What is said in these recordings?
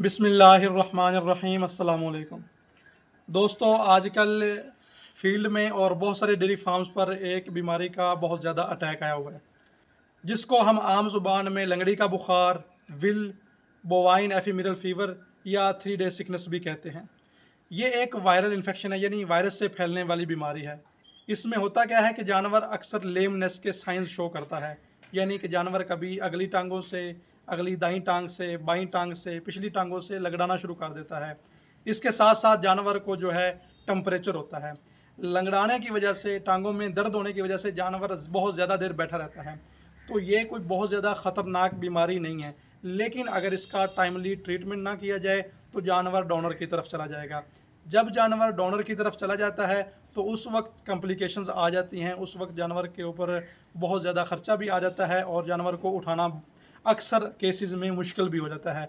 बिस्मिल्लाहिर्रहमानिर्रहीम। अस्सलाम वालेकुम दोस्तों, आजकल फील्ड में और बहुत सारे डेयरी फार्म्स पर एक बीमारी का बहुत ज़्यादा अटैक आया हुआ है, जिसको हम आम ज़ुबान में लंगड़ी का बुखार, विल, बोवाइन एफिमिरल फीवर या 3 डे सिकनेस भी कहते हैं। ये एक वायरल इन्फेक्शन है, यानी वायरस से फैलने वाली बीमारी है। इसमें होता क्या है कि जानवर अक्सर लेमनेस के साइंस शो करता है, यानी कि जानवर कभी अगली टांगों से, अगली दाईं टांग से, बाईं टांग से, पिछली टांगों से लगड़ाना शुरू कर देता है। इसके साथ साथ जानवर को जो है टेम्परेचर होता है। लंगड़ाने की वजह से, टांगों में दर्द होने की वजह से जानवर बहुत ज़्यादा देर बैठा रहता है। तो ये कोई बहुत ज़्यादा ख़तरनाक बीमारी नहीं है, लेकिन अगर इसका टाइमली ट्रीटमेंट ना किया जाए तो जानवर डोनर की तरफ चला जाएगा। जब जानवर डोनर की तरफ चला जाता है तो उस वक्त कॉम्प्लिकेशंस आ जाती हैं। उस वक्त जानवर के ऊपर बहुत ज़्यादा ख़र्चा भी आ जाता है और जानवर को उठाना अक्सर केसेस में मुश्किल भी हो जाता है।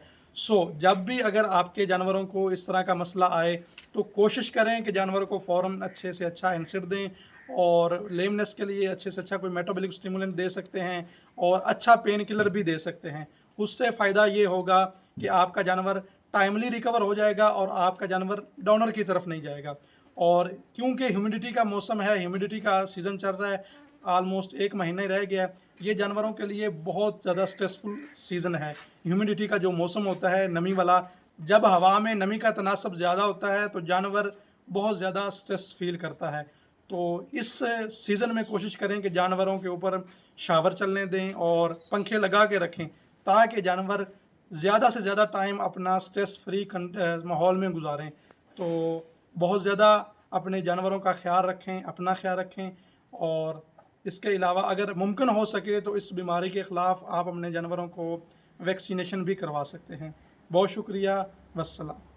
जब भी अगर आपके जानवरों को इस तरह का मसला आए तो कोशिश करें कि जानवर को फ़ौरन अच्छे से अच्छा एनसिड दें, और लेमनेस के लिए अच्छे से अच्छा कोई मेटाबॉलिक स्टिमुलेंट दे सकते हैं और अच्छा पेन किलर भी दे सकते हैं। उससे फ़ायदा ये होगा कि आपका जानवर टाइमली रिकवर हो जाएगा और आपका जानवर डोनर की तरफ नहीं जाएगा। और क्योंकि ह्यूमिडिटी का मौसम है, ह्यूमिडिटी का सीज़न चल रहा है, ऑलमोस्ट 1 महीना ही रह गया, ये जानवरों के लिए बहुत ज़्यादा स्ट्रेसफुल सीज़न है। ह्यूमिडिटी का जो मौसम होता है नमी वाला, जब हवा में नमी का तनासब ज़्यादा होता है तो जानवर बहुत ज़्यादा स्ट्रेस फील करता है। तो इस सीज़न में कोशिश करें कि जानवरों के ऊपर शावर चलने दें और पंखे लगा के रखें, ताकि जानवर ज़्यादा से ज़्यादा टाइम अपना स्ट्रेस फ्री माहौल में गुजारें। तो बहुत ज़्यादा अपने जानवरों का ख्याल रखें, अपना ख्याल रखें। और इसके अलावा अगर मुमकिन हो सके तो इस बीमारी के ख़िलाफ़ आप अपने जानवरों को वैक्सीनेशन भी करवा सकते हैं। बहुत शुक्रिया, वस्सलाम।